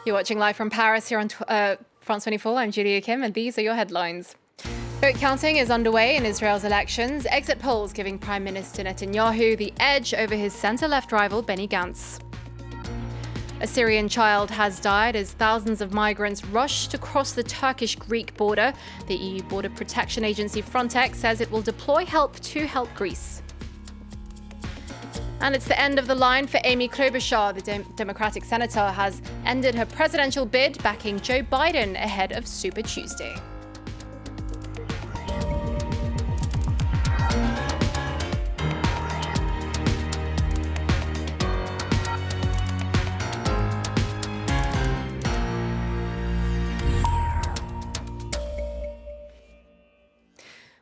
You're watching live from Paris here on France 24. I'm Julia Kim, and these are your headlines. Vote counting is underway in Israel's elections. Exit polls giving Prime Minister Netanyahu the edge over his centre-left rival Benny Gantz. A Syrian child has died as thousands of migrants rushed to cross the Turkish-Greek border. The EU Border Protection Agency Frontex says it will deploy help to help Greece. And it's the end of the line for Amy Klobuchar. The Democratic senator has ended her presidential bid, backing Joe Biden ahead of Super Tuesday.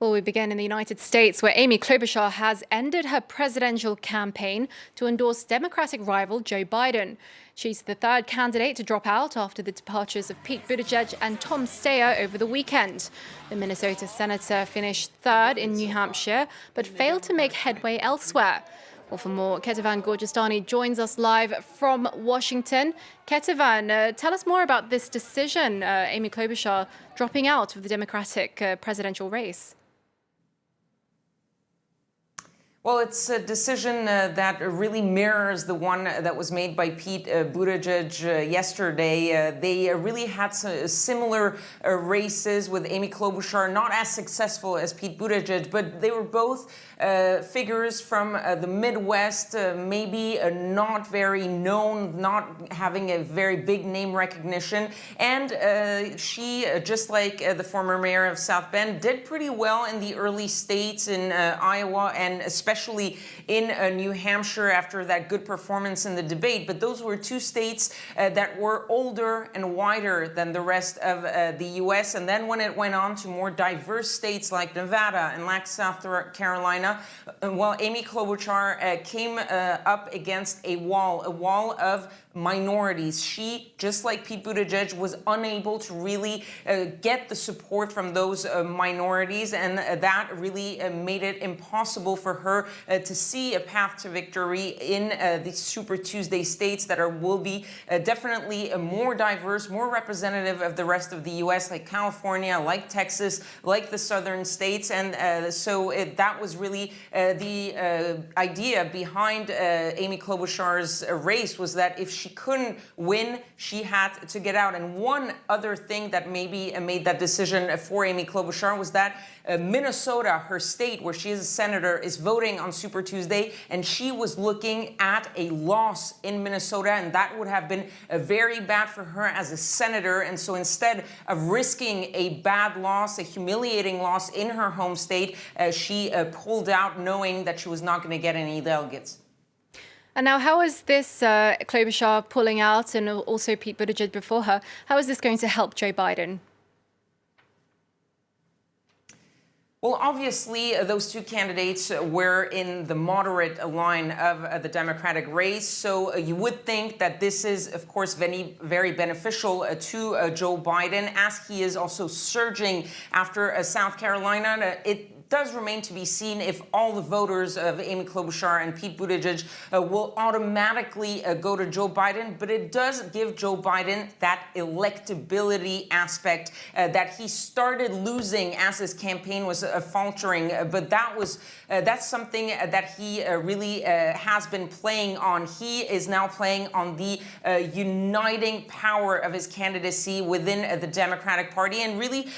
Well, we begin in the United States, where Amy Klobuchar has ended her presidential campaign to endorse Democratic rival Joe Biden. She's the third candidate to drop out after the departures of Pete Buttigieg and Tom Steyer over the weekend. The Minnesota senator finished third in New Hampshire, but failed to make headway elsewhere. Well, for more, Ketavan Gorjestani joins us live from Washington. Ketavan, tell us more about this decision, Amy Klobuchar dropping out of the Democratic presidential race. Well, it's a decision that really mirrors the one that was made by Pete Buttigieg yesterday. They really had similar races, with Amy Klobuchar not as successful as Pete Buttigieg, but they were both figures from the Midwest, maybe not very known, not having a very big name recognition. And she, just like the former mayor of South Bend, did pretty well in the early states in Iowa and especially in New Hampshire after that good performance in the debate. But those were two states that were older and wider than the rest of the U.S. And then when it went on to more diverse states like Nevada and like South Carolina, well, Amy Klobuchar came up against a wall of minorities. She, just like Pete Buttigieg, was unable to really get the support from those minorities, and that really made it impossible for her to see a path to victory in the Super Tuesday states that will be definitely more diverse, more representative of the rest of the U.S., like California, like Texas, like the southern states. And so that was really the idea behind Amy Klobuchar's race, was that if she couldn't win, she had to get out. And one other thing that maybe made that decision for Amy Klobuchar was that Minnesota, her state where she is a senator, is voting on Super Tuesday, and she was looking at a loss in Minnesota, and that would have been very bad for her as a senator. And so instead of risking a bad loss, a humiliating loss in her home state, she pulled out, knowing that she was not going to get any delegates. And now, how is this Klobuchar pulling out, and also Pete Buttigieg before her, how is this going to help Joe Biden? Well, obviously, those two candidates were in the moderate line of the Democratic race. So you would think that this is, of course, very beneficial to Joe Biden, as he is also surging after South Carolina. It does remain to be seen if all the voters of Amy Klobuchar and Pete Buttigieg will automatically go to Joe Biden. But it does give Joe Biden that electability aspect that he started losing as his campaign was faltering. But that's something that he really has been playing on. He is now playing on the uniting power of his candidacy within the Democratic Party, and really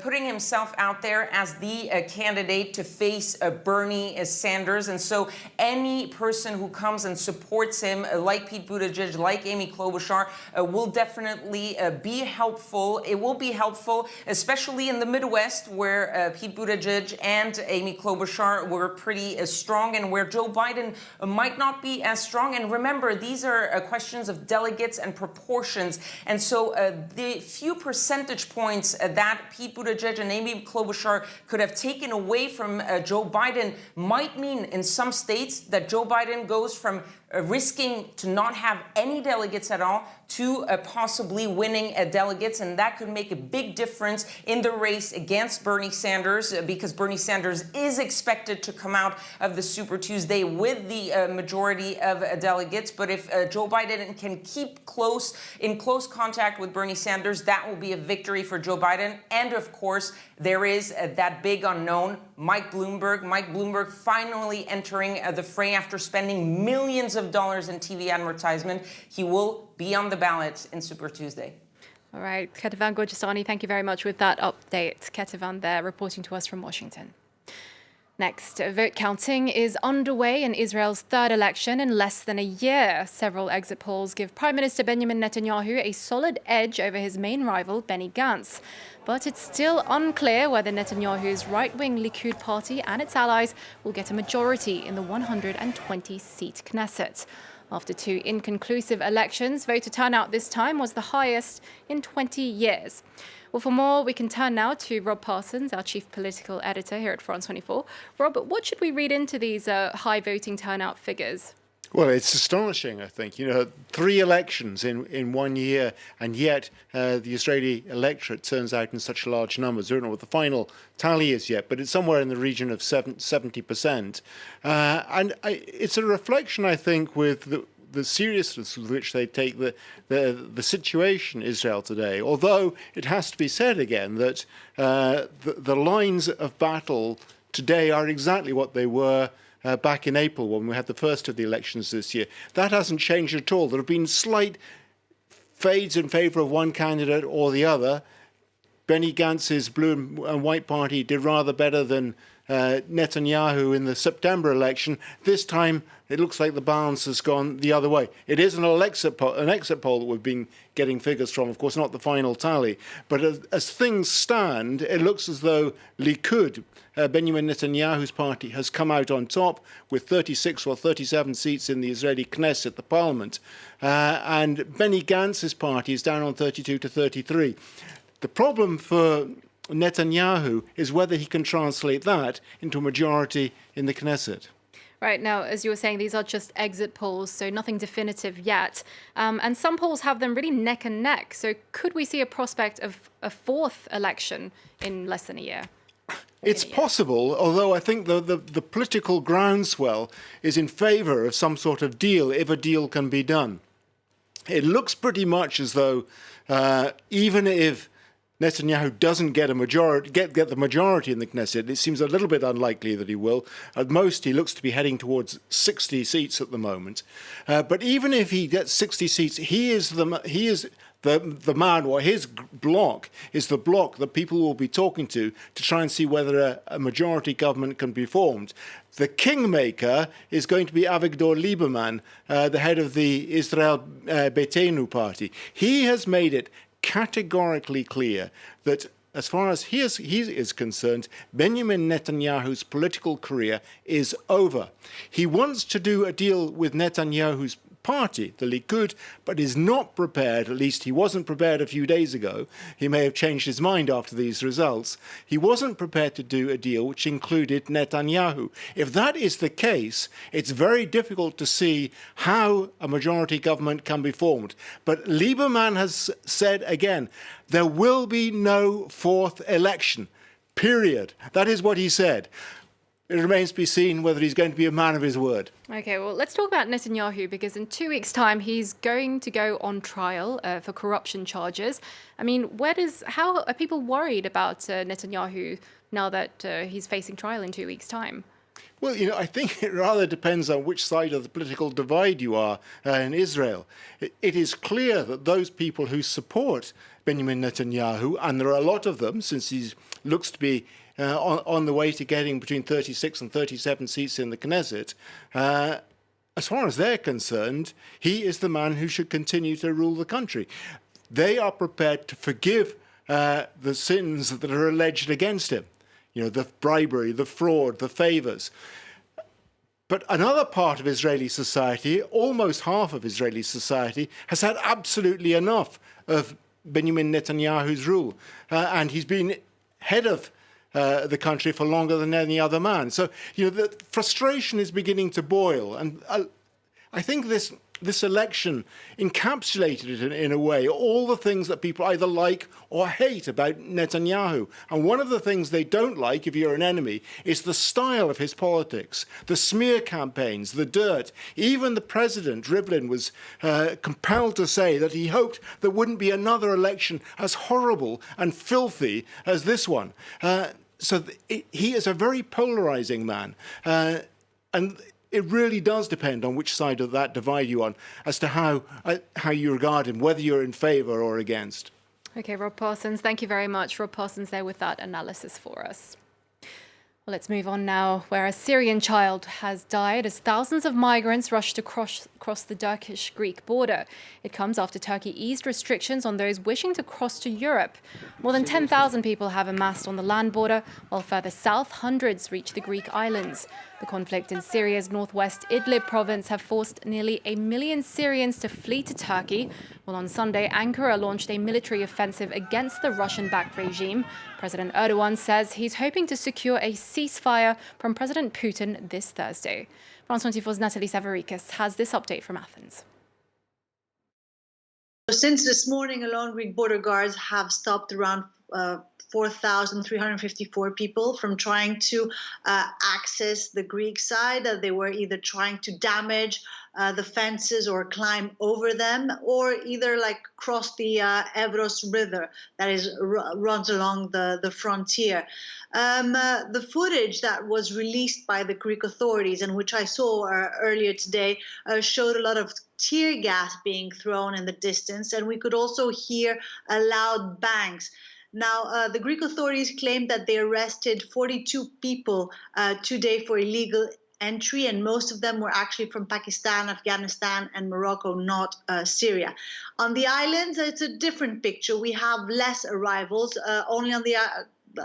putting himself out there as the candidate to face Bernie Sanders. And so any person who comes and supports him, like Pete Buttigieg, like Amy Klobuchar, will definitely be helpful. It will be helpful, especially in the Midwest, where Pete Buttigieg and Amy Klobuchar were pretty strong, and where Joe Biden might not be as strong. And remember, these are questions of delegates and proportions. And so the few percentage points that Pete Buttigieg and Amy Klobuchar could have taken away from Joe Biden might mean in some states that Joe Biden goes from risking to not have any delegates at all to possibly winning delegates, and that could make a big difference in the race against Bernie Sanders, because Bernie Sanders is expected to come out of the Super Tuesday with the majority of delegates. But if Joe Biden can keep in close contact with Bernie Sanders, that will be a victory for Joe Biden. And of course, there is that big unknown, Mike Bloomberg. Mike Bloomberg finally entering the fray after spending millions of dollars in TV advertisement. He will be on the ballot in Super Tuesday. All right, Ketavan Gorjasani, thank you very much with that update. Ketavan there reporting to us from Washington. Next, vote counting is underway in Israel's third election in less than a year. Several exit polls give Prime Minister Benjamin Netanyahu a solid edge over his main rival, Benny Gantz. But it's still unclear whether Netanyahu's right-wing Likud party and its allies will get a majority in the 120-seat Knesset. After two inconclusive elections, voter turnout this time was the highest in 20 years. Well, for more, we can turn now to Rob Parsons, our chief political editor here at France 24. Rob, what should we read into these high voting turnout figures? Well, it's astonishing, I think. 3 elections in 1 year, and yet the Israeli electorate turns out in such large numbers. I don't know what the final tally is yet, but it's somewhere in the region of 70%. It's a reflection, I think, with the seriousness with which they take the situation in Israel today. Although it has to be said again that the lines of battle today are exactly what they were back in April when we had the first of the elections this year. That hasn't changed at all. There have been slight fades in favour of one candidate or the other. Benny Gantz's Blue and White Party did rather better than Netanyahu in the September election. This time, it looks like the balance has gone the other way. It is an exit poll that we've been getting figures from, of course, not the final tally. But as things stand, it looks as though Likud, Benjamin Netanyahu's party, has come out on top with 36 or 37 seats in the Israeli Knesset, the parliament. And Benny Gantz's party is down on 32 to 33. The problem for Netanyahu is whether he can translate that into a majority in the Knesset. Right, now, as you were saying, these are just exit polls, so nothing definitive yet. And some polls have them really neck and neck. So could we see a prospect of a fourth election in less than a year? It's possible, although I think the political groundswell is in favour of some sort of deal, if a deal can be done. It looks pretty much as though even if Netanyahu doesn't get the majority in the Knesset, it seems a little bit unlikely that he will. At most, he looks to be heading towards 60 seats at the moment. But even if he gets 60 seats, he is the man, or his bloc is the bloc that people will be talking to try and see whether a majority government can be formed. The kingmaker is going to be Avigdor Lieberman, the head of the Israel Beitenu party. He has made it categorically clear that as far as he is concerned, Benjamin Netanyahu's political career is over. He wants to do a deal with Netanyahu's party, the Likud, but is not prepared, at least he wasn't prepared a few days ago. He may have changed his mind after these results. He wasn't prepared to do a deal which included Netanyahu. If that is the case, it's very difficult to see how a majority government can be formed. But Lieberman has said again, there will be no fourth election, period. That is what he said. It remains to be seen whether he's going to be a man of his word. Okay, well, let's talk about Netanyahu, because in 2 weeks' time, he's going to go on trial for corruption charges. I mean, how are people worried about Netanyahu now that he's facing trial in 2 weeks' time? Well, I think it rather depends on which side of the political divide you are in Israel. It is clear that those people who support Benjamin Netanyahu, and there are a lot of them, since he looks to be on the way to getting between 36 and 37 seats in the Knesset, as far as they're concerned, he is the man who should continue to rule the country. They are prepared to forgive the sins that are alleged against him. The bribery, the fraud, the favours. But another part of Israeli society, almost half of Israeli society, has had absolutely enough of Benjamin Netanyahu's rule. And he's been head of the country for longer than any other man. So, the frustration is beginning to boil. And I think this election encapsulated it in a way, all the things that people either like or hate about Netanyahu. And one of the things they don't like, if you're an enemy, is the style of his politics, the smear campaigns, the dirt. Even the president, Rivlin, was compelled to say that he hoped there wouldn't be another election as horrible and filthy as this one. So he is a very polarizing man. And it really does depend on which side of that divide you're on as to how you regard him, whether you're in favour or against. OK, Rob Parsons, thank you very much. Rob Parsons there with that analysis for us. Well, let's move on now, where a Syrian child has died as thousands of migrants rushed to cross the Turkish-Greek border. It comes after Turkey eased restrictions on those wishing to cross to Europe. More than 10,000 people have amassed on the land border, while further south, hundreds reach the Greek islands. The conflict in Syria's northwest Idlib province have forced nearly 1 million Syrians to flee to Turkey. Well, on Sunday, Ankara launched a military offensive against the Russian-backed regime. President Erdogan says he's hoping to secure a ceasefire from President Putin this Thursday. France 24's Natalie Savarikis has this update from Athens. Since this morning alone, Greek border guards have stopped around 4,354 people from trying to access the Greek side. They were either trying to damage the fences or climb over them, or either cross the Evros River that runs along the frontier. The footage that was released by the Greek authorities, and which I saw earlier today, showed a lot of tear gas being thrown in the distance, and we could also hear loud bangs. Now, the Greek authorities claimed that they arrested 42 people today for illegal entry, and most of them were actually from Pakistan, Afghanistan, and Morocco, not Syria. On the islands, it's a different picture. We have less arrivals. Only on the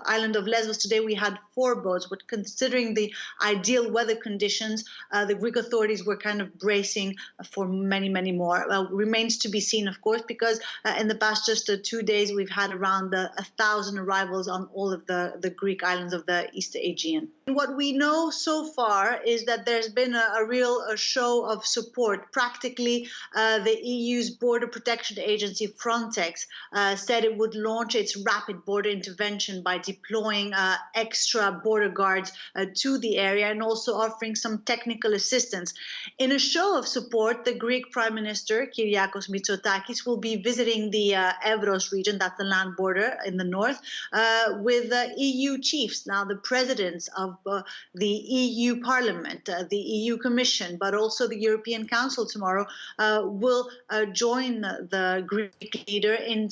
island of Lesbos today we had 4 boats, but considering the ideal weather conditions, the Greek authorities were kind of bracing for many, many more. Remains to be seen, of course, because in the past just 2 days we've had around 1,000 arrivals on all of the Greek islands of the East Aegean. What we know so far is that there's been a real show of support. Practically, the EU's border protection agency Frontex said it would launch its rapid border intervention by deploying extra border guards to the area and also offering some technical assistance. In a show of support, the Greek Prime Minister, Kyriakos Mitsotakis, will be visiting the Evros region, that's the land border in the north, with EU chiefs. Now, the presidents of the EU Parliament, the EU Commission, but also the European Council tomorrow will join the Greek leader in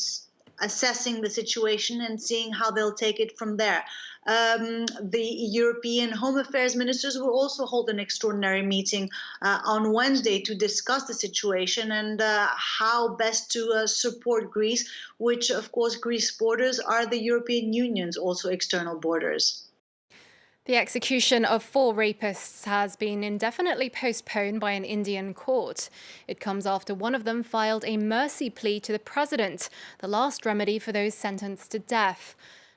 assessing the situation and seeing how they'll take it from there. The European Home Affairs ministers will also hold an extraordinary meeting on Wednesday to discuss the situation and how best to support Greece, which, of course, Greece's borders are the European Union's also external borders. The execution of 4 rapists has been indefinitely postponed by an Indian court. It comes after one of them filed a mercy plea to the president, the last remedy for those sentenced to death.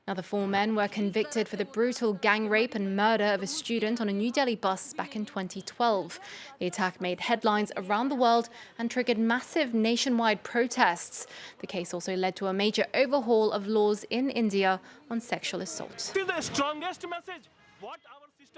Now, the 4 men were convicted for the brutal gang rape and murder of a student on a New Delhi bus back in 2012. The attack made headlines around the world and triggered massive nationwide protests. The case also led to a major overhaul of laws in India on sexual assault. The strongest message. What our